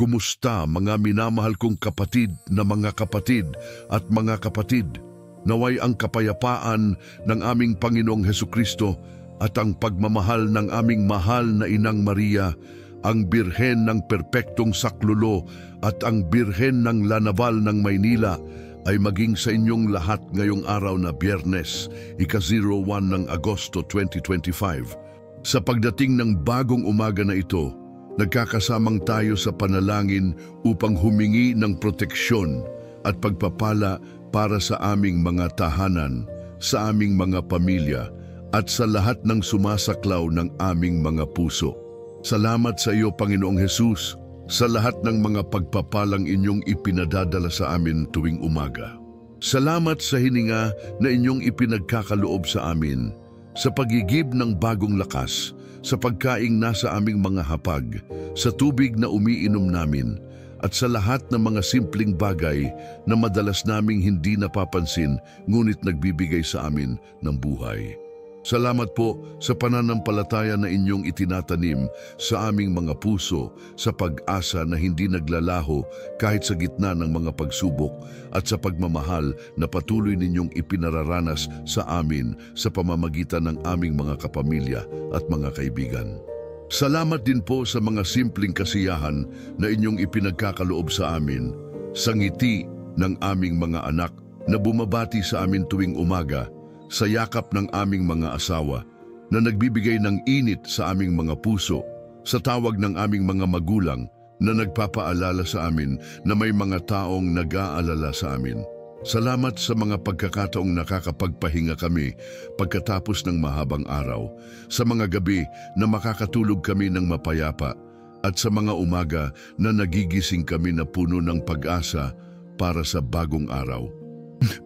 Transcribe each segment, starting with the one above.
Kumusta mga minamahal kong kapatid na mga kapatid at mga kapatid? Naway ang kapayapaan ng aming Panginoong Hesukristo at ang pagmamahal ng aming mahal na Inang Maria, ang Birhen ng Perpektong Saklulo at ang Birhen ng Lanaval ng Maynila ay maging sa inyong lahat ngayong araw na Biyernes, ika-01 ng Agosto 2025. Sa pagdating ng bagong umaga na ito, nagkakasamang tayo sa panalangin upang humingi ng proteksyon at pagpapala para sa aming mga tahanan, sa aming mga pamilya, at sa lahat ng sumasaklaw ng aming mga puso. Salamat sa iyo, Panginoong Hesus, sa lahat ng mga pagpapalang inyong ipinadadala sa amin tuwing umaga. Salamat sa hininga na inyong ipinagkakaloob sa amin, sa pagigib ng bagong lakas, sa pagkaing nasa aming mga hapag, sa tubig na umiinom namin, at sa lahat ng mga simpleng bagay na madalas naming hindi napapansin ngunit nagbibigay sa amin ng buhay. Salamat po sa pananampalataya na inyong itinatanim sa aming mga puso, sa pag-asa na hindi naglalaho kahit sa gitna ng mga pagsubok, at sa pagmamahal na patuloy ninyong ipinararanas sa amin sa pamamagitan ng aming mga kapamilya at mga kaibigan. Salamat din po sa mga simpleng kasiyahan na inyong ipinagkakaloob sa amin, sa ngiti ng aming mga anak na bumabati sa amin tuwing umaga, sa yakap ng aming mga asawa na nagbibigay ng init sa aming mga puso, sa tawag ng aming mga magulang na nagpapaalala sa amin na may mga taong nag-aalala sa amin. Salamat sa mga pagkakataong nakakapagpahinga kami pagkatapos ng mahabang araw, sa mga gabi na makakatulog kami ng mapayapa, at sa mga umaga na nagigising kami na puno ng pag-asa para sa bagong araw.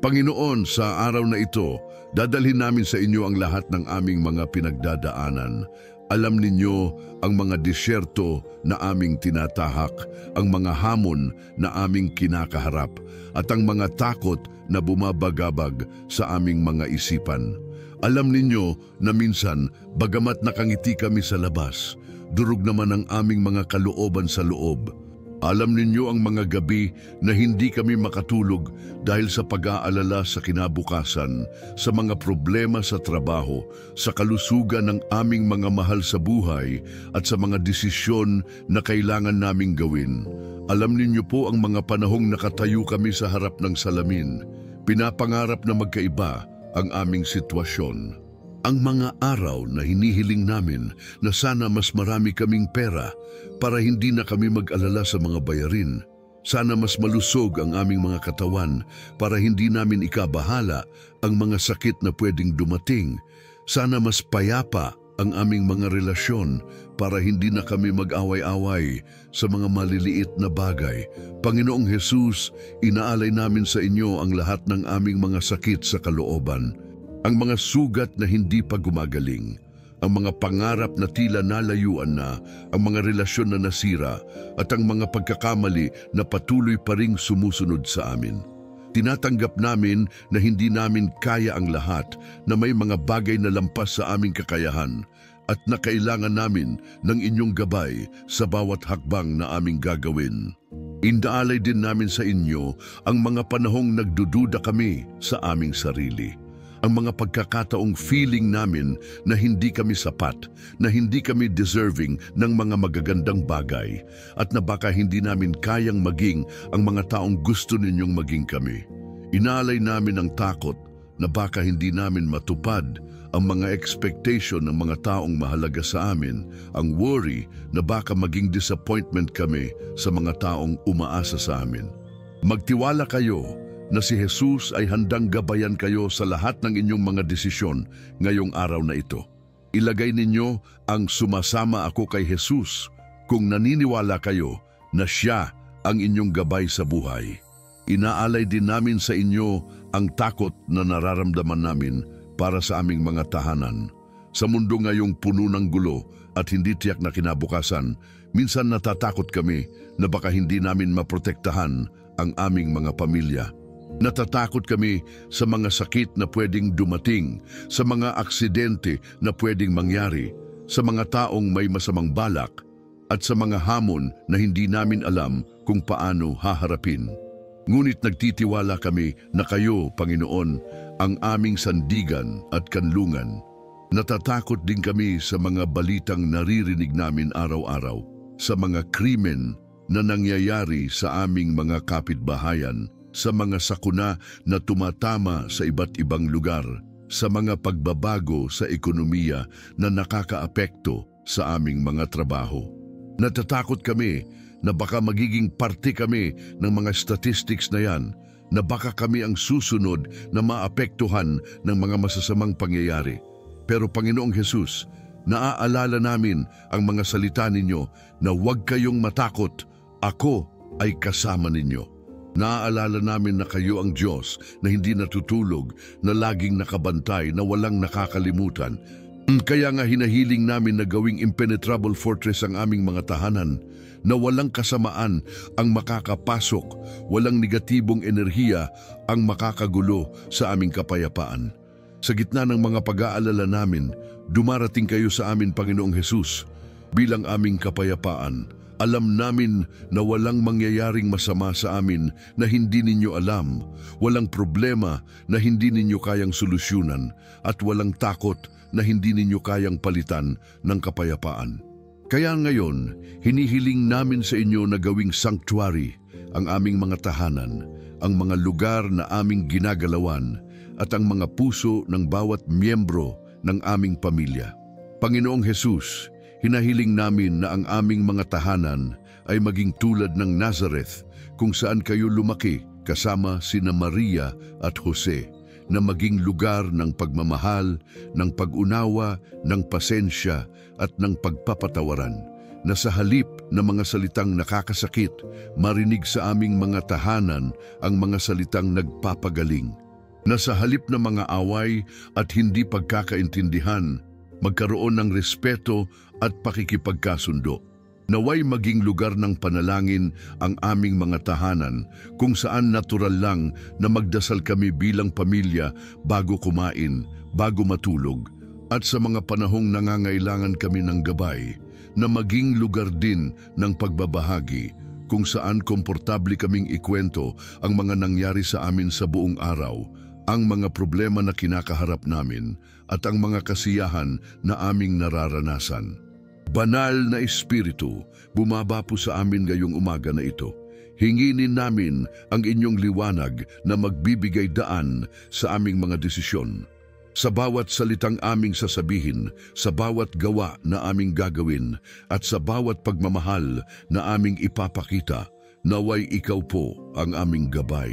Panginoon, sa araw na ito, dadalhin namin sa inyo ang lahat ng aming mga pinagdadaanan. Alam ninyo ang mga disyerto na aming tinatahak, ang mga hamon na aming kinakaharap, at ang mga takot na bumabagabag sa aming mga isipan. Alam ninyo na minsan, bagamat nakangiti kami sa labas, durog naman ang aming mga kalooban sa loob. Alam ninyo ang mga gabi na hindi kami makatulog dahil sa pag-aalala sa kinabukasan, sa mga problema sa trabaho, sa kalusugan ng aming mga mahal sa buhay, at sa mga desisyon na kailangan naming gawin. Alam ninyo po ang mga panahong nakatayo kami sa harap ng salamin, pinapangarap na magkaiba ang aming sitwasyon. Ang mga araw na hinihiling namin na sana mas marami kaming pera para hindi na kami mag-alala sa mga bayarin. Sana mas malusog ang aming mga katawan para hindi namin ikabahala ang mga sakit na pwedeng dumating. Sana mas payapa ang aming mga relasyon para hindi na kami mag-away-away sa mga maliliit na bagay. Panginoong Hesus, inaalay namin sa inyo ang lahat ng aming mga sakit sa kalooban, ang mga sugat na hindi pa gumagaling, ang mga pangarap na tila nalayuan na, ang mga relasyon na nasira, at ang mga pagkakamali na patuloy pa ring sumusunod sa amin. Tinatanggap namin na hindi namin kaya ang lahat, na may mga bagay na lampas sa aming kakayahan, at na kailangan namin ng inyong gabay sa bawat hakbang na aming gagawin. Indaalay din namin sa inyo ang mga panahong nagdududa kami sa aming sarili. Ang mga pagkakataong feeling namin na hindi kami sapat, na hindi kami deserving ng mga magagandang bagay, at na baka hindi namin kayang maging ang mga taong gusto ninyong maging kami. Inaalay namin ang takot na baka hindi namin matupad ang mga expectation ng mga taong mahalaga sa amin, ang worry na baka maging disappointment kami sa mga taong umaasa sa amin. Magtiwala kayo na si Jesus ay handang gabayan kayo sa lahat ng inyong mga desisyon ngayong araw na ito. Ilagay ninyo ang sumasama ako kay Jesus kung naniniwala kayo na siya ang inyong gabay sa buhay. Inaalay din namin sa inyo ang takot na nararamdaman namin para sa aming mga tahanan. Sa mundo ngayong puno ng gulo at hindi tiyak na kinabukasan, minsan natatakot kami na baka hindi namin maprotektahan ang aming mga pamilya. Natatakot kami sa mga sakit na pwedeng dumating, sa mga aksidente na pwedeng mangyari, sa mga taong may masamang balak, at sa mga hamon na hindi namin alam kung paano haharapin. Ngunit nagtitiwala kami na kayo, Panginoon, ang aming sandigan at kanlungan. Natatakot din kami sa mga balitang naririnig namin araw-araw, sa mga krimen na nangyayari sa aming mga kapitbahayan, sa mga sakuna na tumatama sa iba't ibang lugar, sa mga pagbabago sa ekonomiya na nakakaapekto sa aming mga trabaho. Natatakot kami na baka magiging parte kami ng mga statistics na yan, na baka kami ang susunod na maapektuhan ng mga masasamang pangyayari. Pero Panginoong Hesus, naaalala namin ang mga salita ninyo na huwag kayong matakot, ako ay kasama ninyo. Naaalala namin na kayo ang Diyos na hindi natutulog, na laging nakabantay, na walang nakakalimutan. Kaya nga hinahiling namin na gawing impenetrable fortress ang aming mga tahanan, na walang kasamaan ang makakapasok, walang negatibong enerhiya ang makakagulo sa aming kapayapaan. Sa gitna ng mga pag-aalala namin, dumarating kayo sa amin, Panginoong Hesus, bilang aming kapayapaan. Alam namin na walang mangyayaring masama sa amin na hindi ninyo alam, walang problema na hindi ninyo kayang solusyonan, at walang takot na hindi ninyo kayang palitan ng kapayapaan. Kaya ngayon, hinihiling namin sa inyo na gawing sanctuary ang aming mga tahanan, ang mga lugar na aming ginagalawan, at ang mga puso ng bawat miyembro ng aming pamilya. Panginoong Hesus, hinahiling namin na ang aming mga tahanan ay maging tulad ng Nazareth, kung saan kayo lumaki kasama sina Maria at Jose, na maging lugar ng pagmamahal, ng pag-unawa, ng pasensya at ng pagpapatawaran, na sa halip na mga salitang nakakasakit, marinig sa aming mga tahanan ang mga salitang nagpapagaling, na sa halip na mga away at hindi pagkakaintindihan, magkaroon ng respeto at pakikipagkasundo. Naway maging lugar ng panalangin ang aming mga tahanan, kung saan natural lang na magdasal kami bilang pamilya bago kumain, bago matulog, at sa mga panahong nangangailangan kami ng gabay, na maging lugar din ng pagbabahagi, kung saan komportable kaming ikwento ang mga nangyari sa amin sa buong araw, ang mga problema na kinakaharap namin, at ang mga kasiyahan na aming nararanasan. Banal na Espiritu, bumaba po sa amin ngayong umaga na ito. Hinginin namin ang inyong liwanag na magbibigay daan sa aming mga desisyon. Sa bawat salitang aming sasabihin, sa bawat gawa na aming gagawin, at sa bawat pagmamahal na aming ipapakita, naway ikaw po ang aming gabay.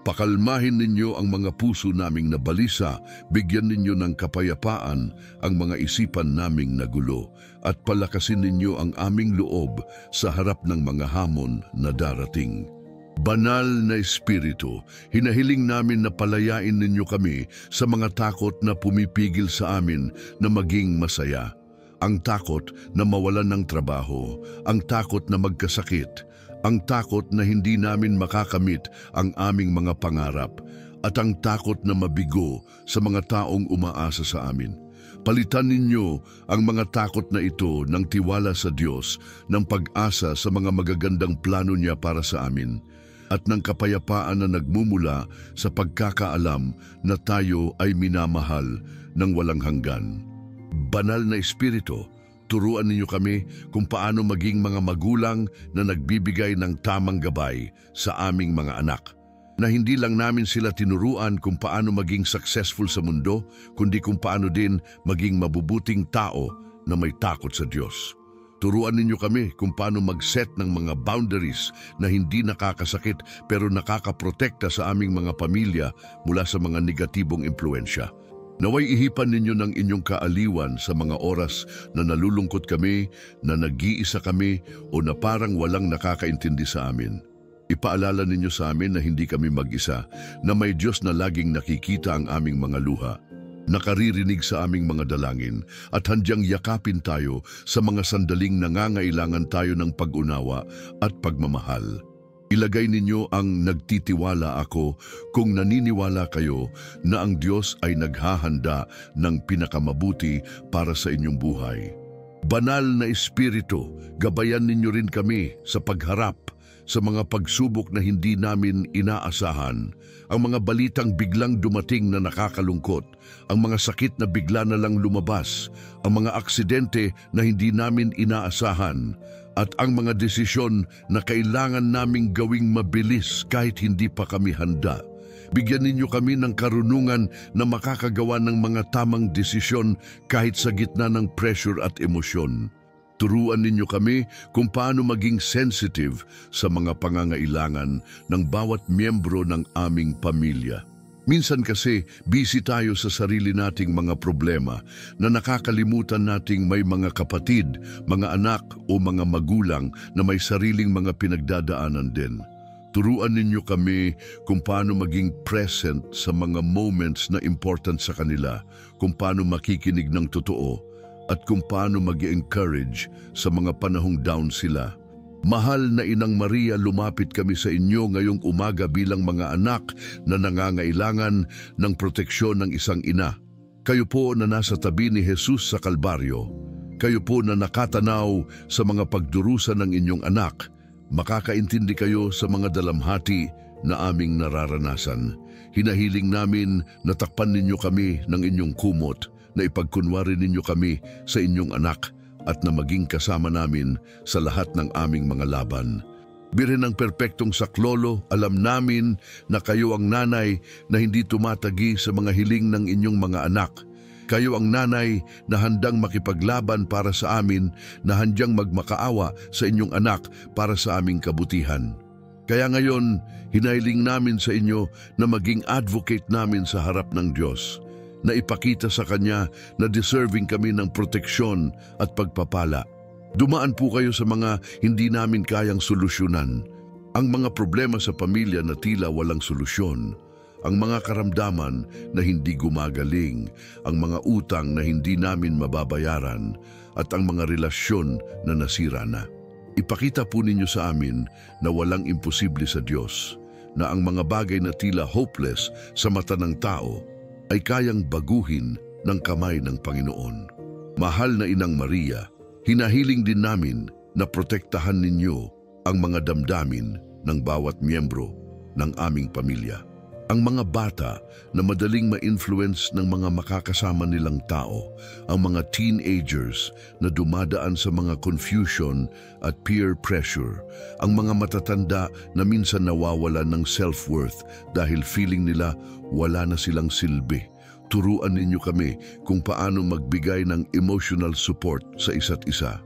Pakalmahin ninyo ang mga puso naming nabalisa, bigyan ninyo ng kapayapaan ang mga isipan naming nagulo, at palakasin ninyo ang aming loob sa harap ng mga hamon na darating. Banal na Espiritu, hinahiling namin na palayain ninyo kami sa mga takot na pumipigil sa amin na maging masaya. Ang takot na mawalan ng trabaho, ang takot na magkasakit, ang takot na hindi namin makakamit ang aming mga pangarap, at ang takot na mabigo sa mga taong umaasa sa amin. Palitan ninyo ang mga takot na ito ng tiwala sa Diyos, ng pag-asa sa mga magagandang plano niya para sa amin, at ng kapayapaan na nagmumula sa pagkakaalam na tayo ay minamahal ng walang hanggan. Banal na Espiritu, turuan ninyo kami kung paano maging mga magulang na nagbibigay ng tamang gabay sa aming mga anak. Na hindi lang namin sila tinuruan kung paano maging successful sa mundo, kundi kung paano din maging mabubuting tao na may takot sa Diyos. Turuan ninyo kami kung paano mag-set ng mga boundaries na hindi nakakasakit pero nakakaprotekta sa aming mga pamilya mula sa mga negatibong impluensya. Naway ihipan ninyo ng inyong kaaliwan sa mga oras na nalulungkot kami, na nag-iisa kami, o na parang walang nakakaintindi sa amin. Ipaalala ninyo sa amin na hindi kami mag-isa, na may Diyos na laging nakikita ang aming mga luha, nakaririnig sa aming mga dalangin, at handyang yakapin tayo sa mga sandaling nangangailangan tayo ng pag-unawa at pagmamahal. Ilagay ninyo ang nagtitiwala ako kung naniniwala kayo na ang Diyos ay naghahanda ng pinakamabuti para sa inyong buhay. Banal na Espiritu, gabayan ninyo rin kami sa pagharap sa mga pagsubok na hindi namin inaasahan, ang mga balitang biglang dumating na nakakalungkot, ang mga sakit na bigla na lang lumabas, ang mga aksidente na hindi namin inaasahan, at ang mga desisyon na kailangan naming gawing mabilis kahit hindi pa kami handa. Bigyan ninyo kami ng karunungan na makakagawa ng mga tamang desisyon kahit sa gitna ng pressure at emosyon. Turuan ninyo kami kung paano maging sensitive sa mga pangangailangan ng bawat miyembro ng aming pamilya. Minsan kasi busy tayo sa sarili nating mga problema na nakakalimutan nating may mga kapatid, mga anak o mga magulang na may sariling mga pinagdadaanan din. Turuan ninyo kami kung paano maging present sa mga moments na important sa kanila, kung paano makikinig ng totoo, at kung paano mag-encourage sa mga panahong down sila. Mahal na Inang Maria, lumapit kami sa inyo ngayong umaga bilang mga anak na nangangailangan ng proteksyon ng isang ina. Kayo po na nasa tabi ni Jesus sa Kalbaryo. Kayo po na nakatanaw sa mga pagdurusa ng inyong anak. Makakaintindi kayo sa mga dalamhati na aming nararanasan. Hinahiling namin na takpan ninyo kami ng inyong kumot, na ipagkunwari ninyo kami sa inyong anak at na maging kasama namin sa lahat ng aming mga laban. Birin ng perpektong saklolo, alam namin na kayo ang nanay na hindi tumatagi sa mga hiling ng inyong mga anak. Kayo ang nanay na handang makipaglaban para sa amin, na handang magmakaawa sa inyong anak para sa aming kabutihan. Kaya ngayon, hinahiling namin sa inyo na maging advocate namin sa harap ng Diyos, na ipakita sa Kanya na deserving kami ng proteksyon at pagpapala. Dumaan po kayo sa mga hindi namin kayang solusyonan, ang mga problema sa pamilya na tila walang solusyon, ang mga karamdaman na hindi gumagaling, ang mga utang na hindi namin mababayaran, at ang mga relasyon na nasira na. Ipakita po ninyo sa amin na walang imposible sa Diyos, na ang mga bagay na tila hopeless sa mata ng tao ay kayang baguhin ng kamay ng Panginoon. Mahal na Inang Maria, hinahiling din namin na protektahan ninyo ang mga damdamin ng bawat miyembro ng aming pamilya. Ang mga bata na madaling ma-influence ng mga makakasama nilang tao, ang mga teenagers na dumadaan sa mga confusion at peer pressure, ang mga matatanda na minsan nawawalan ng self-worth dahil feeling nila wala na silang silbi. Turuan ninyo kami kung paano magbigay ng emotional support sa isa't isa.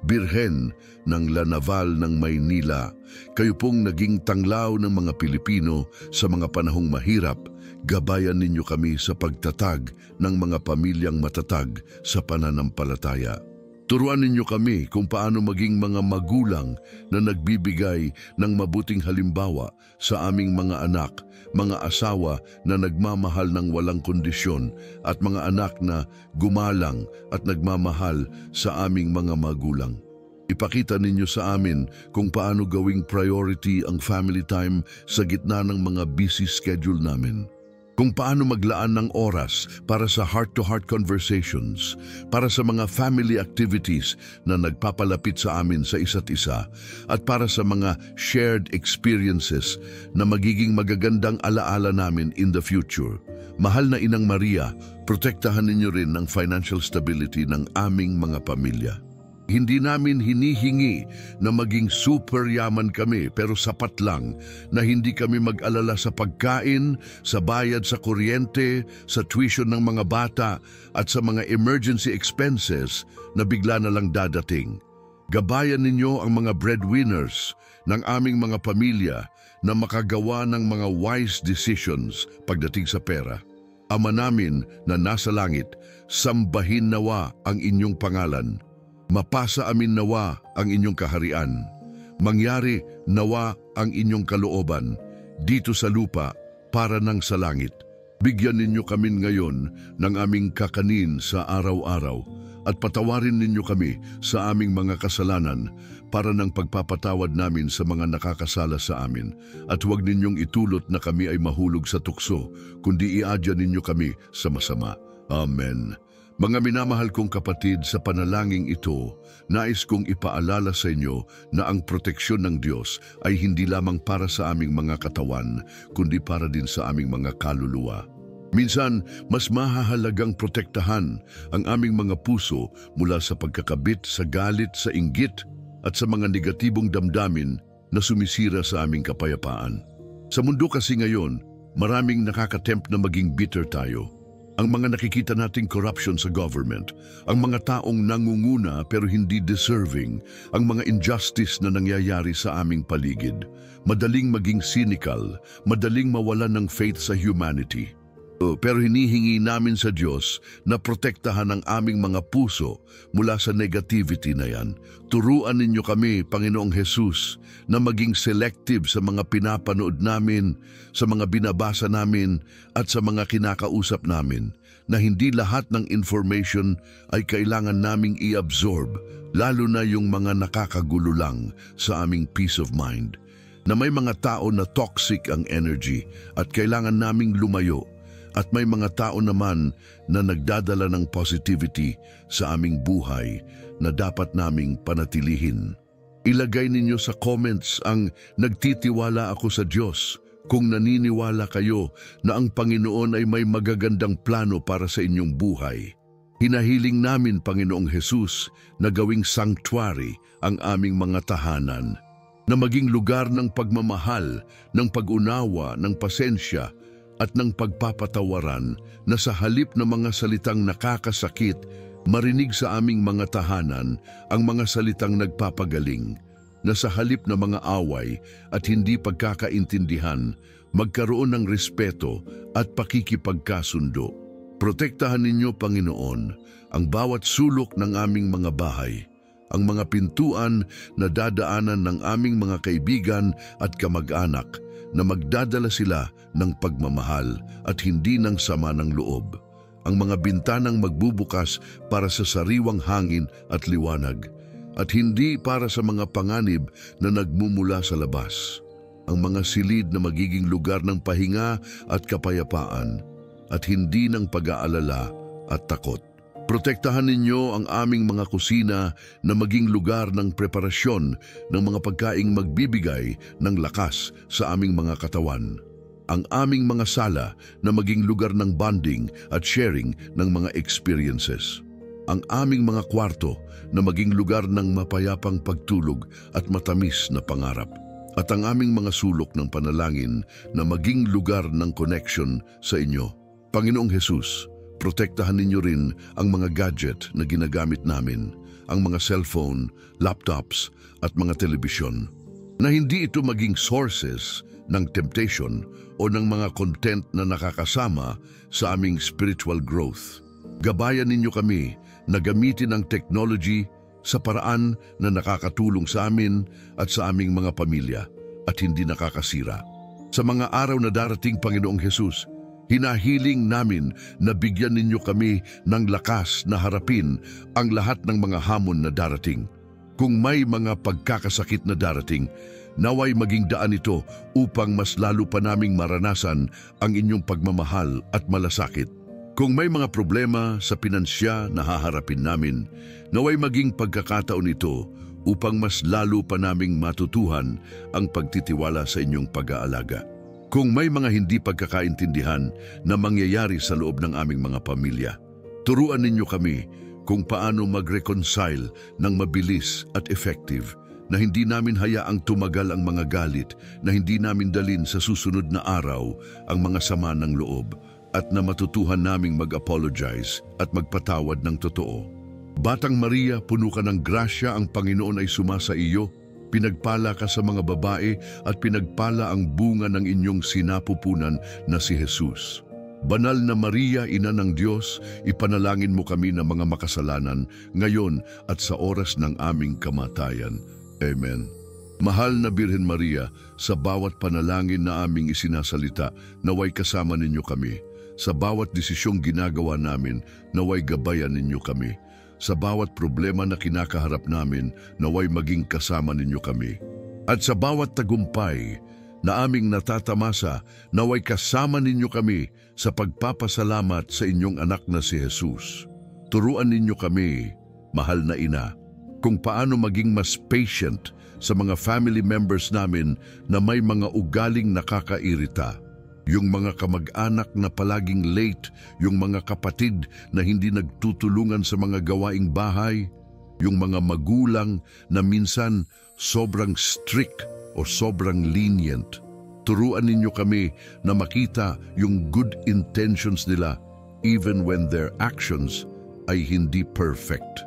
Birhen ng La Naval ng Maynila, kayo pong naging tanglaw ng mga Pilipino sa mga panahong mahirap. Gabayan ninyo kami sa pagtatag ng mga pamilyang matatag sa pananampalataya. Turuan ninyo kami kung paano maging mga magulang na nagbibigay ng mabuting halimbawa sa aming mga anak, mga asawa na nagmamahal ng walang kondisyon, at mga anak na gumalang at nagmamahal sa aming mga magulang. Ipakita ninyo sa amin kung paano gawing priority ang family time sa gitna ng mga busy schedule namin. Kung paano maglaan ng oras para sa heart-to-heart conversations, para sa mga family activities na nagpapalapit sa amin sa isa't isa, at para sa mga shared experiences na magiging magagandang alaala namin in the future. Mahal na Inang Maria, protektahan ninyo rin ang financial stability ng aming mga pamilya. Hindi namin hinihingi na maging super yaman kami, pero sapat lang na hindi kami mag-alala sa pagkain, sa bayad sa kuryente, sa tuition ng mga bata, at sa mga emergency expenses na bigla na lang dadating. Gabayan ninyo ang mga breadwinners ng aming mga pamilya na makagawa ng mga wise decisions pagdating sa pera. Ama namin na nasa langit, sambahin nawa ang inyong pangalan. Mapasa amin nawa ang inyong kaharian. Mangyari nawa ang inyong kalooban, dito sa lupa para nang sa langit. Bigyan ninyo kami ngayon ng aming kakanin sa araw-araw, at patawarin ninyo kami sa aming mga kasalanan para ng pagpapatawad namin sa mga nakakasala sa amin. At huwag ninyong itulot na kami ay mahulog sa tukso, kundi iadya ninyo kami sa masama. Amen. Mga minamahal kong kapatid, sa panalangin ito, nais kong ipaalala sa inyo na ang proteksyon ng Diyos ay hindi lamang para sa aming mga katawan, kundi para din sa aming mga kaluluwa. Minsan, mas mahahalagang protektahan ang aming mga puso mula sa pagkakabit, sa galit, sa inggit, at sa mga negatibong damdamin na sumisira sa aming kapayapaan. Sa mundo kasi ngayon, maraming nakakatempt na maging bitter tayo. Ang mga nakikita nating corruption sa government, ang mga taong nangunguna pero hindi deserving, ang mga injustice na nangyayari sa aming paligid, madaling maging cynical, madaling mawalan ng faith sa humanity. Pero hinihingi namin sa Diyos na protektahan ang aming mga puso mula sa negativity na yan. Turuan ninyo kami, Panginoong Jesus, na maging selective sa mga pinapanood namin, sa mga binabasa namin, at sa mga kinakausap namin, na hindi lahat ng information ay kailangan naming i-absorb, lalo na yung mga nakakagulo lang sa aming peace of mind. Na may mga tao na toxic ang energy at kailangan naming lumayo, at may mga tao naman na nagdadala ng positivity sa aming buhay na dapat naming panatilihin. Ilagay ninyo sa comments ang nagtitiwala ako sa Diyos kung naniniwala kayo na ang Panginoon ay may magagandang plano para sa inyong buhay. Hinahiling namin, Panginoong Jesus, na gawing sanctuary ang aming mga tahanan, na maging lugar ng pagmamahal, ng pag-unawa, ng pasensya, at ng pagpapatawaran, na sa halip na mga salitang nakakasakit, marinig sa aming mga tahanan ang mga salitang nagpapagaling, na sa halip na mga away at hindi pagkakaintindihan, magkaroon ng respeto at pakikipagkasundo. Protektahan ninyo, Panginoon, ang bawat sulok ng aming mga bahay, ang mga pintuan na dadaanan ng aming mga kaibigan at kamag-anak, na magdadala sila ng pagmamahal at hindi ng sama ng loob. Ang mga bintanang magbubukas para sa sariwang hangin at liwanag, at hindi para sa mga panganib na nagmumula sa labas. Ang mga silid na magiging lugar ng pahinga at kapayapaan, at hindi ng pag-aalala at takot. Protektahan ninyo ang aming mga kusina na maging lugar ng preparasyon ng mga pagkaing magbibigay ng lakas sa aming mga katawan. Ang aming mga sala na maging lugar ng bonding at sharing ng mga experiences. Ang aming mga kwarto na maging lugar ng mapayapang pagtulog at matamis na pangarap. At ang aming mga sulok ng panalangin na maging lugar ng connection sa inyo. Panginoong Jesus, protektahan ninyo rin ang mga gadget na ginagamit namin, ang mga cellphone, laptops at mga telebisyon, na hindi ito maging sources ng temptation o ng mga content na nakakasama sa aming spiritual growth. Gabayan ninyo kami na gamitin ang technology sa paraan na nakakatulong sa amin at sa aming mga pamilya at hindi nakakasira. Sa mga araw na darating, Panginoong Jesus, hinahiling namin na bigyan ninyo kami ng lakas na harapin ang lahat ng mga hamon na darating. Kung may mga pagkakasakit na darating, naway maging daan ito upang mas lalo pa naming maranasan ang inyong pagmamahal at malasakit. Kung may mga problema sa pinansya na haharapin namin, naway maging pagkakataon ito upang mas lalo pa naming matutuhan ang pagtitiwala sa inyong pag-aalaga. Kung may mga hindi pagkakaintindihan na mangyayari sa loob ng aming mga pamilya, turuan ninyo kami kung paano mag-reconcile ng mabilis at effective, na hindi namin hayaang tumagal ang mga galit, na hindi namin dalin sa susunod na araw ang mga sama ng loob, at na matutuhan naming mag-apologize at magpatawad ng totoo. Batang Maria, puno ka ng grasya, ang Panginoon ay sumasa iyo. Pinagpala ka sa mga babae at pinagpala ang bunga ng inyong sinapupunan na si Jesus. Banal na Maria, Ina ng Diyos, ipanalangin mo kami na mga makasalanan, ngayon at sa oras ng aming kamatayan. Amen. Mahal na Birhen Maria, sa bawat panalangin na aming isinasalita, naway kasama ninyo kami. Sa bawat desisyong ginagawa namin, naway gabayan ninyo kami. Sa bawat problema na kinakaharap namin, naway maging kasama ninyo kami. At sa bawat tagumpay na aming natatamasa, naway kasama ninyo kami sa pagpapasalamat sa inyong anak na si Jesus. Turuan ninyo kami, mahal na ina, kung paano maging mas patient sa mga family members namin na may mga ugaling nakakairita. Yung mga kamag-anak na palaging late, yung mga kapatid na hindi nagtutulungan sa mga gawaing bahay, yung mga magulang na minsan sobrang strict o sobrang lenient. Turuan ninyo kami na makita yung good intentions nila even when their actions ay hindi perfect.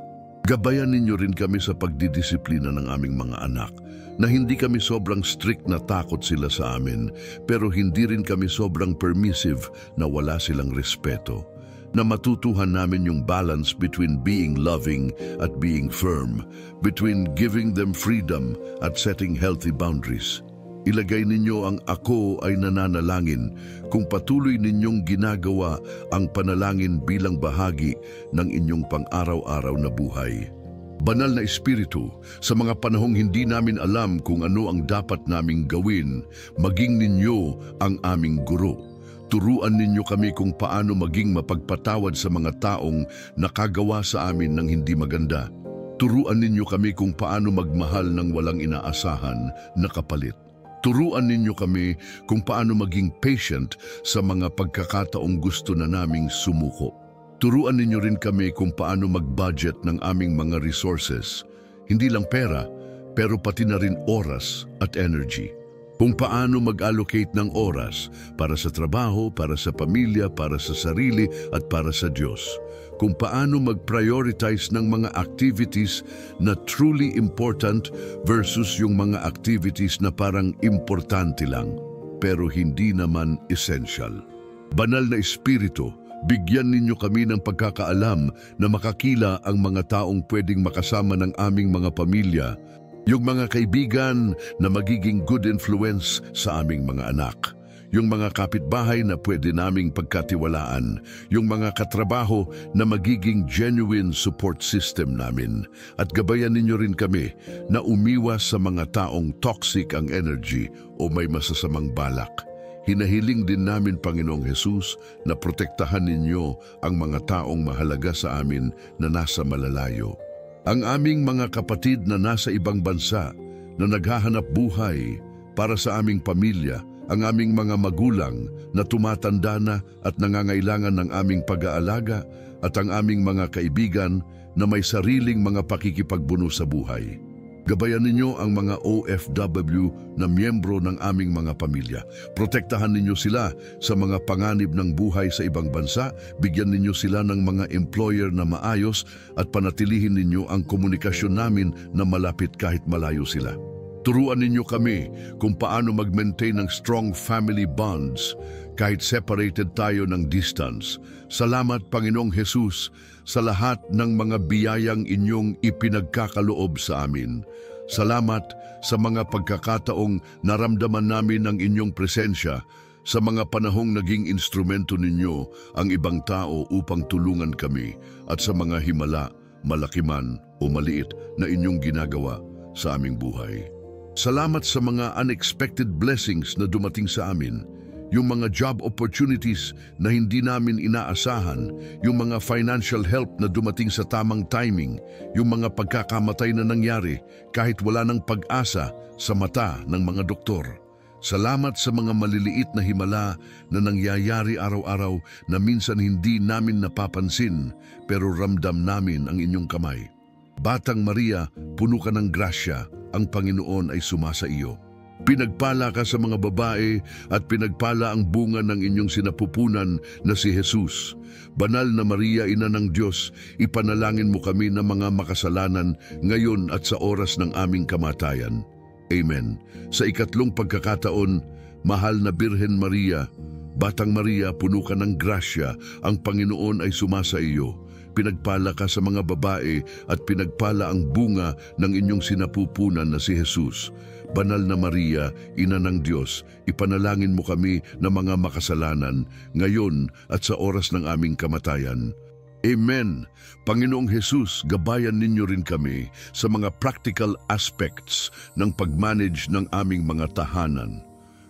Gabayan ninyo rin kami sa pagdidisiplina ng aming mga anak, na hindi kami sobrang strict na takot sila sa amin, pero hindi rin kami sobrang permissive na wala silang respeto. Na matutuhan namin yung balance between being loving at being firm, between giving them freedom at setting healthy boundaries. Ilagay ninyo ang ako ay nananalangin kung patuloy ninyong ginagawa ang panalangin bilang bahagi ng inyong pang-araw-araw na buhay. Banal na Espiritu, sa mga panahong hindi namin alam kung ano ang dapat naming gawin, maging ninyo ang aming guro. Turuan ninyo kami kung paano maging mapagpatawad sa mga taong nakagawa sa amin ng hindi maganda. Turuan ninyo kami kung paano magmahal ng walang inaasahan na kapalit. Turuan ninyo kami kung paano maging patient sa mga pagkakataong gusto na naming sumuko. Turuan ninyo rin kami kung paano mag-budget ng aming mga resources, hindi lang pera, pero pati na rin oras at energy. Kung paano mag-allocate ng oras para sa trabaho, para sa pamilya, para sa sarili at para sa Diyos. Kung paano mag-prioritize ng mga activities na truly important versus yung mga activities na parang importante lang, pero hindi naman essential. Banal na Espiritu, bigyan ninyo kami ng pagkakaalam na makakila ang mga taong pwedeng makasama ng aming mga pamilya, yung mga kaibigan na magiging good influence sa aming mga anak, yung mga kapitbahay na pwede naming pagkatiwalaan, yung mga katrabaho na magiging genuine support system namin. At gabayan ninyo rin kami na umiwas sa mga taong toxic ang energy o may masasamang balak. Hinahiling din namin, Panginoong Hesus, na protektahan ninyo ang mga taong mahalaga sa amin na nasa malalayo. Ang aming mga kapatid na nasa ibang bansa na naghahanap buhay para sa aming pamilya, ang aming mga magulang na tumatanda na at nangangailangan ng aming pag-aalaga, at ang aming mga kaibigan na may sariling mga pakikipagbuno sa buhay. Gabayan ninyo ang mga OFW na miyembro ng aming mga pamilya. Protektahan ninyo sila sa mga panganib ng buhay sa ibang bansa, bigyan ninyo sila ng mga employer na maayos at panatilihin ninyo ang komunikasyon namin na malapit kahit malayo sila. Turuan ninyo kami kung paano mag-maintain ng strong family bonds kahit separated tayo ng distance. Salamat, Panginoong Hesus, sa lahat ng mga biyayang inyong ipinagkakaloob sa amin. Salamat sa mga pagkakataong naramdaman namin ang inyong presensya, sa mga panahong naging instrumento ninyo ang ibang tao upang tulungan kami, at sa mga himala, malaki man o maliit, na inyong ginagawa sa aming buhay. Salamat sa mga unexpected blessings na dumating sa amin, yung mga job opportunities na hindi namin inaasahan, yung mga financial help na dumating sa tamang timing, yung mga pagkakamatay na nangyari kahit wala ng pag-asa sa mata ng mga doktor. Salamat sa mga maliliit na himala na nangyayari araw-araw na minsan hindi namin napapansin, pero ramdam namin ang inyong kamay. Batang Maria, puno ka ng grasya, ang Panginoon ay sumasa iyo. Pinagpala ka sa mga babae at pinagpala ang bunga ng inyong sinapupunan na si Jesus. Banal na Maria, Ina ng Diyos, ipanalangin mo kami na mga makasalanan ngayon at sa oras ng aming kamatayan. Amen. Sa ikatlong pagkakataon, mahal na Birhen Maria, Batang Maria, puno ka ng grasya, ang Panginoon ay sumasa iyo. Pinagpala ka sa mga babae at pinagpala ang bunga ng inyong sinapupunan na si Jesus. Banal na Maria, Ina ng Diyos, ipanalangin mo kami na mga makasalanan, ngayon at sa oras ng aming kamatayan. Amen. Panginoong Jesus, gabayan ninyo rin kami sa mga practical aspects ng pag-manage ng aming mga tahanan.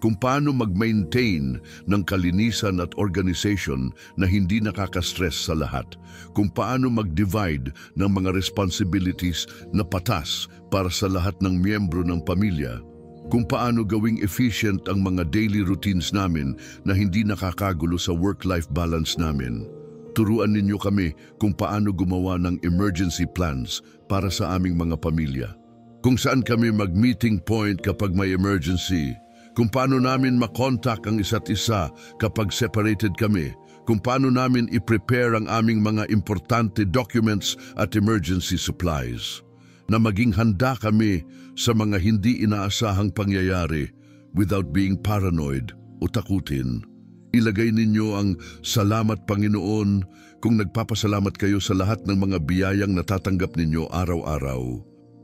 kung paano mag-maintain ng kalinisan at organization na hindi nakaka-stress sa lahat, kung paano mag-divide ng mga responsibilities na patas para sa lahat ng miyembro ng pamilya, kung paano gawing efficient ang mga daily routines namin na hindi nakakagulo sa work-life balance namin. Turuan ninyo kami kung paano gumawa ng emergency plans para sa aming mga pamilya, kung saan kami mag-meeting point kapag may emergency, kung paano namin makontak ang isa't isa kapag separated kami, kung paano namin i-prepare ang aming mga importante documents at emergency supplies, na maging handa kami sa mga hindi inaasahang pangyayari without being paranoid o takutin. Ilagay ninyo ang salamat Panginoon kung nagpapasalamat kayo sa lahat ng mga biyayang natatanggap ninyo araw-araw.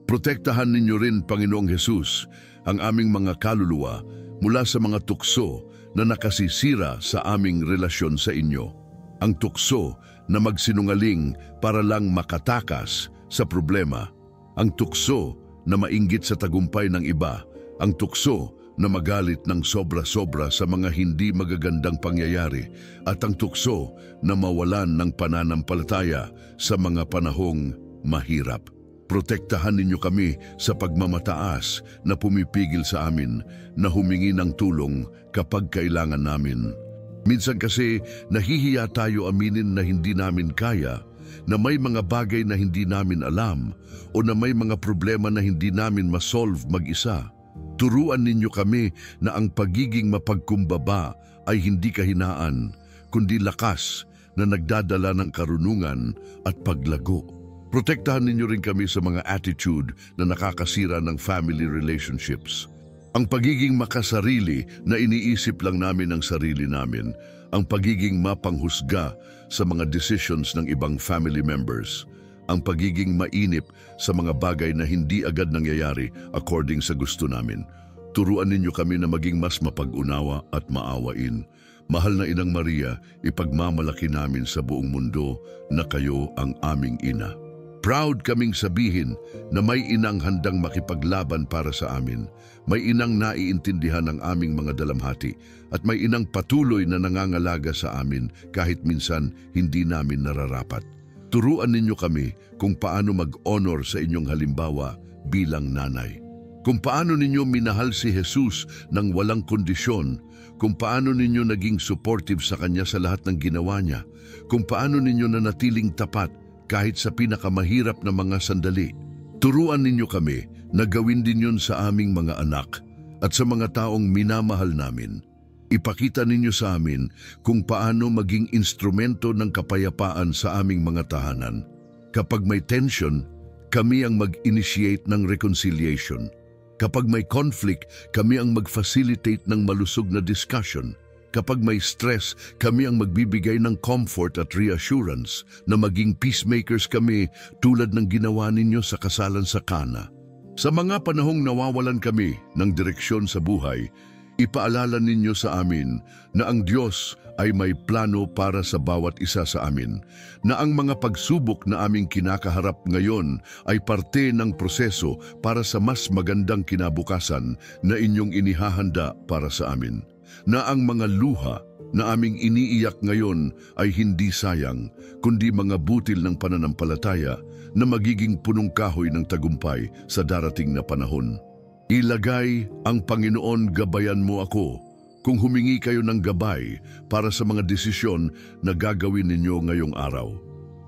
Protektahan ninyo rin, Panginoong Hesus, ang aming mga kaluluwa mula sa mga tukso na nakasisira sa aming relasyon sa inyo. Ang tukso na magsinungaling para lang makatakas sa problema. Ang tukso na mainggit sa tagumpay ng iba. Ang tukso na magalit ng sobra-sobra sa mga hindi magagandang pangyayari. At ang tukso na mawalan ng pananampalataya sa mga panahong mahirap. Protektahan ninyo kami sa pagmamataas na pumipigil sa amin na humingi ng tulong kapag kailangan namin. Minsan kasi nahihiya tayo aminin na hindi namin kaya, na may mga bagay na hindi namin alam o na may mga problema na hindi namin masolve mag-isa. Turuan ninyo kami na ang pagiging mapagkumbaba ay hindi kahinaan, kundi lakas na nagdadala ng karunungan at paglago. Protektahan ninyo rin kami sa mga attitude na nakakasira ng family relationships. Ang pagiging makasarili na iniisip lang namin ang sarili namin, ang pagiging mapanghusga sa mga decisions ng ibang family members, ang pagiging mainip sa mga bagay na hindi agad nangyayari according sa gusto namin. Turuan ninyo kami na maging mas mapag-unawa at maawain. Mahal na Inang Maria, ipagmamalaki namin sa buong mundo na kayo ang aming ina. Proud kaming sabihin na may inang handang makipaglaban para sa amin, may inang naiintindihan ang aming mga dalamhati, at may inang patuloy na nangangalaga sa amin kahit minsan hindi namin nararapat. Turuan ninyo kami kung paano mag-honor sa inyong halimbawa bilang nanay. Kung paano ninyo minahal si Jesus ng walang kondisyon, kung paano ninyo naging supportive sa Kanya sa lahat ng ginawa niya, kung paano ninyo nanatiling tapat kahit sa pinakamahirap na mga sandali. Turuan ninyo kami na gawin din yun sa aming mga anak at sa mga taong minamahal namin. Ipakita ninyo sa amin kung paano maging instrumento ng kapayapaan sa aming mga tahanan. Kapag may tension, kami ang mag-initiate ng reconciliation. Kapag may conflict, kami ang mag-facilitate ng malusog na discussion. Kapag may stress, kami ang magbibigay ng comfort at reassurance na maging peacemakers kami tulad ng ginawa ninyo sa kasalan sa Kana. Sa mga panahong nawawalan kami ng direksyon sa buhay, ipaalala ninyo sa amin na ang Diyos ay may plano para sa bawat isa sa amin, na ang mga pagsubok na aming kinakaharap ngayon ay parte ng proseso para sa mas magandang kinabukasan na inyong inihahanda para sa amin. Na ang mga luha na aming iniiyak ngayon ay hindi sayang, kundi mga butil ng pananampalataya na magiging punong kahoy ng tagumpay sa darating na panahon. Ilagay ang Panginoon, gabayan mo ako kung humingi kayo ng gabay para sa mga desisyon na gagawin ninyo ngayong araw.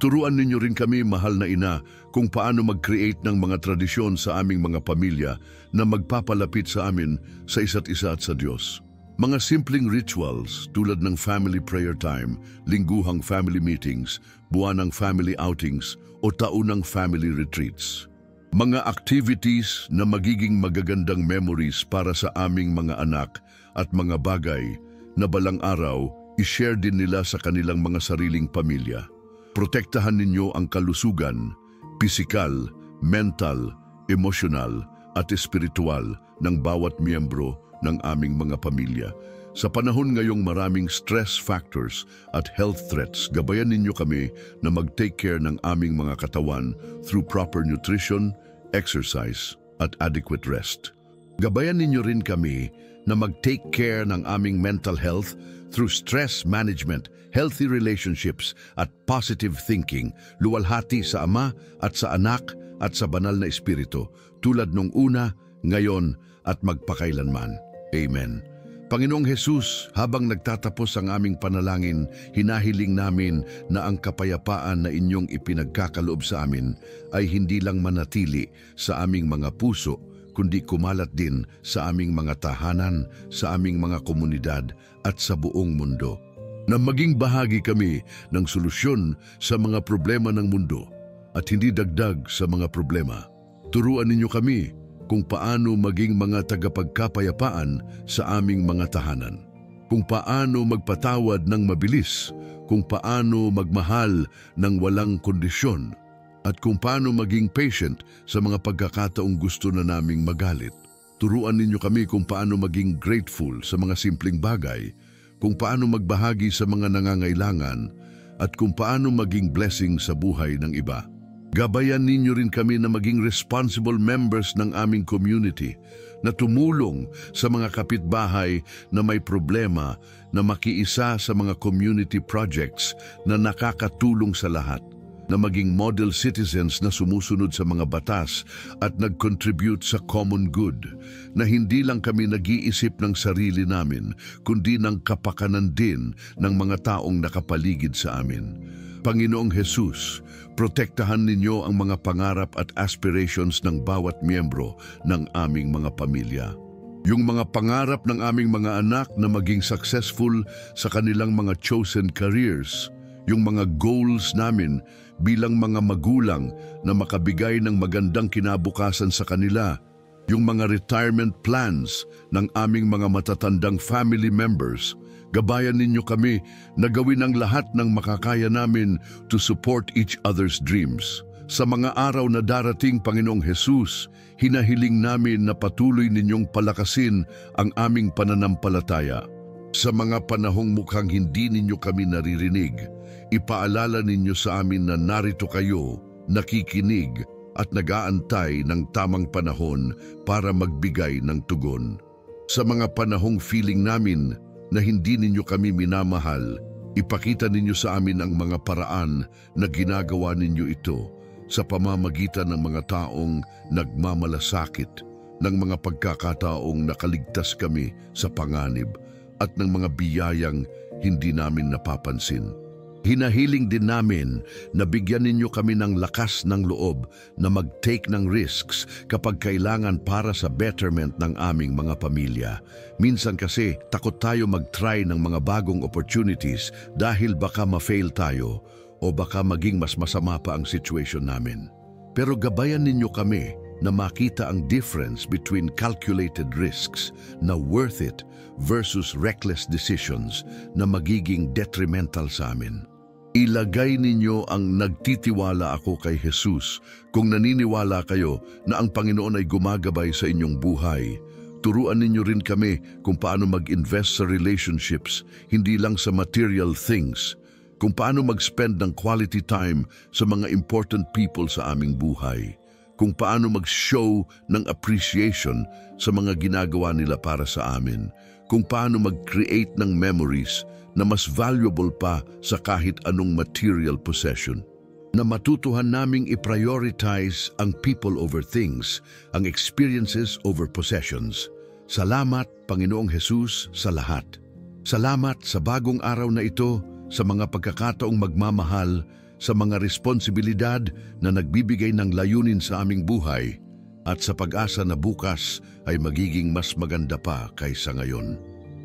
Turuan ninyo rin kami, mahal na ina, kung paano mag-create ng mga tradisyon sa aming mga pamilya na magpapalapit sa amin sa isa't isa at sa Diyos. Mga simpleng rituals tulad ng family prayer time, lingguhang family meetings, buwanang family outings o taunang family retreats. Mga activities na magiging magagandang memories para sa aming mga anak at mga bagay na balang araw i-share din nila sa kanilang mga sariling pamilya. Protektahan ninyo ang kalusugan, pisikal, mental, emosyonal at espiritual ng bawat miyembro ng aming mga pamilya. Sa panahon ngayong maraming stress factors at health threats, gabayan ninyo kami na mag-take care ng aming mga katawan through proper nutrition, exercise, at adequate rest. Gabayan ninyo rin kami na mag-take care ng aming mental health through stress management, healthy relationships at positive thinking, luwalhati sa Ama at sa Anak at sa Banal na Espiritu, tulad nung una, ngayon at magpakailanman. Amen. Panginoong Hesus, habang nagtatapos ang aming panalangin, hinahiling namin na ang kapayapaan na inyong ipinagkakaloob sa amin ay hindi lang manatili sa aming mga puso, kundi kumalat din sa aming mga tahanan, sa aming mga komunidad at sa buong mundo. Na maging bahagi kami ng solusyon sa mga problema ng mundo at hindi dagdag sa mga problema. Turuan ninyo kami kung paano maging mga tagapagkapayapaan sa aming mga tahanan, kung paano magpatawad ng mabilis, kung paano magmahal ng walang kondisyon, at kung paano maging patient sa mga pagkakataong gusto na naming magalit. Turuan ninyo kami kung paano maging grateful sa mga simpleng bagay, kung paano magbahagi sa mga nangangailangan, at kung paano maging blessing sa buhay ng iba. Gabayan ninyo rin kami na maging responsible members ng aming community, na tumulong sa mga kapitbahay na may problema, na makiisa sa mga community projects na nakakatulong sa lahat, na maging model citizens na sumusunod sa mga batas at nag-contribute sa common good, na hindi lang kami nag-iisip ng sarili namin, kundi ng kapakanan din ng mga taong nakapaligid sa amin. Panginoong Hesus, protektahan ninyo ang mga pangarap at aspirations ng bawat miyembro ng aming mga pamilya. Yung mga pangarap ng aming mga anak na maging successful sa kanilang mga chosen careers, yung mga goals namin bilang mga magulang na makabigay ng magandang kinabukasan sa kanila, yung mga retirement plans ng aming mga matatandang family members. Gabayan ninyo kami na gawin ang lahat ng makakaya namin to support each other's dreams. Sa mga araw na darating, Panginoong Hesus, hinahiling namin na patuloy ninyong palakasin ang aming pananampalataya. Sa mga panahong mukhang hindi ninyo kami naririnig, ipaalala ninyo sa amin na narito kayo, nakikinig at nag-aantay ng tamang panahon para magbigay ng tugon. Sa mga panahong feeling namin na hindi ninyo kami minamahal, ipakita ninyo sa amin ang mga paraan na ginagawa ninyo ito sa pamamagitan ng mga taong nagmamalasakit, ng mga pagkakataong nakaligtas kami sa panganib at ng mga biyayang hindi namin napapansin. Hinahiling din namin na bigyan ninyo kami ng lakas ng loob na mag-take ng risks kapag kailangan para sa betterment ng aming mga pamilya. Minsan kasi takot tayo mag-try ng mga bagong opportunities dahil baka ma-fail tayo o baka maging mas masama pa ang situation namin. Pero gabayan ninyo kami na makita ang difference between calculated risks na worth it versus reckless decisions na magiging detrimental sa amin. Ilagay ninyo ang nagtitiwala ako kay Jesus kung naniniwala kayo na ang Panginoon ay gumagabay sa inyong buhay. Turuan ninyo rin kami kung paano mag-invest sa relationships, hindi lang sa material things, kung paano mag-spend ng quality time sa mga important people sa aming buhay, kung paano mag-show ng appreciation sa mga ginagawa nila para sa amin, kung paano mag-create ng memories na mas valuable pa sa kahit anong material possession. Na matutuhan naming i-prioritize ang people over things, ang experiences over possessions. Salamat, Panginoong Hesus, sa lahat. Salamat sa bagong araw na ito, sa mga pagkakataong magmamahal, sa mga responsibilidad na nagbibigay ng layunin sa aming buhay, at sa pag-asa na bukas ay magiging mas maganda pa kaysa ngayon.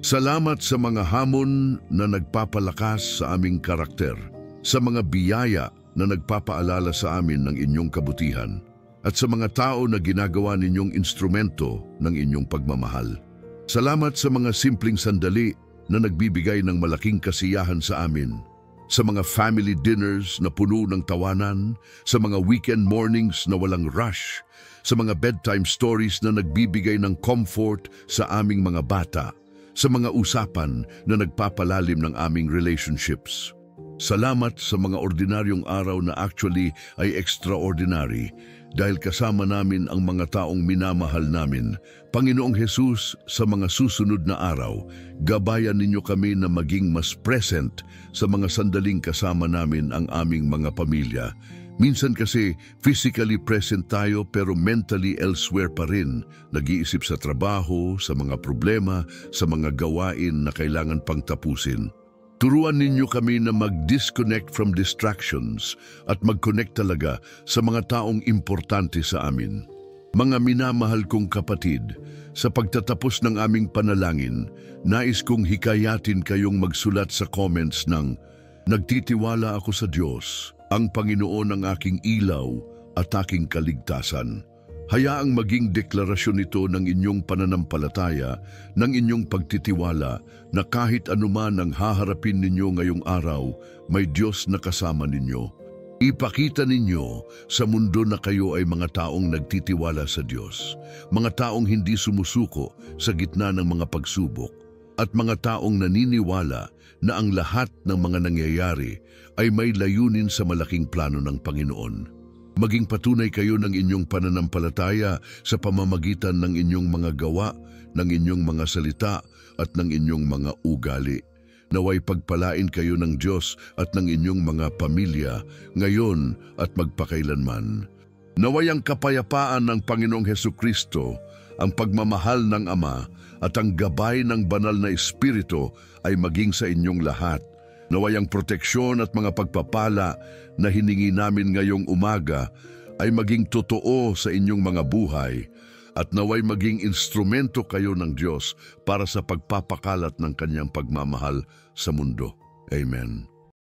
Salamat sa mga hamon na nagpapalakas sa aming karakter, sa mga biyaya na nagpapaalala sa amin ng inyong kabutihan, at sa mga tao na ginagawa ninyong instrumento ng inyong pagmamahal. Salamat sa mga simpleng sandali na nagbibigay ng malaking kasiyahan sa amin, sa mga family dinners na puno ng tawanan, sa mga weekend mornings na walang rush, sa mga bedtime stories na nagbibigay ng comfort sa aming mga bata, sa mga usapan na nagpapalalim ng aming relationships. Salamat sa mga ordinaryong araw na actually ay extraordinary, dahil kasama namin ang mga taong minamahal namin. Panginoong Jesus, sa mga susunod na araw, gabayan ninyo kami na maging mas present sa mga sandaling kasama namin ang aming mga pamilya. Minsan kasi physically present tayo pero mentally elsewhere pa rin. Nag-iisip sa trabaho, sa mga problema, sa mga gawain na kailangan pang tapusin. Turuan ninyo kami na mag-disconnect from distractions at mag-connect talaga sa mga taong importante sa amin. Mga minamahal kong kapatid, sa pagtatapos ng aming panalangin, nais kong hikayatin kayong magsulat sa comments ng "Nagtitiwala ako sa Diyos, ang Panginoon ang aking ilaw at aking kaligtasan." Hayaang maging deklarasyon ito ng inyong pananampalataya, ng inyong pagtitiwala na kahit anuman ang haharapin ninyo ngayong araw, may Diyos na kasama ninyo. Ipakita ninyo sa mundo na kayo ay mga taong nagtitiwala sa Diyos, mga taong hindi sumusuko sa gitna ng mga pagsubok, at mga taong naniniwala na ang lahat ng mga nangyayari ay may layunin sa malaking plano ng Panginoon. Maging patunay kayo ng inyong pananampalataya sa pamamagitan ng inyong mga gawa, ng inyong mga salita at ng inyong mga ugali. Naway pagpalain kayo ng Diyos at ng inyong mga pamilya ngayon at magpakailanman. Naway ang kapayapaan ng Panginoong Hesukristo, ang pagmamahal ng Ama at ang gabay ng banal na Espiritu ay maging sa inyong lahat. Naway ang proteksyon at mga pagpapala na hiningi namin ngayong umaga ay maging totoo sa inyong mga buhay at naway maging instrumento kayo ng Diyos para sa pagpapakalat ng kanyang pagmamahal sa mundo. Amen.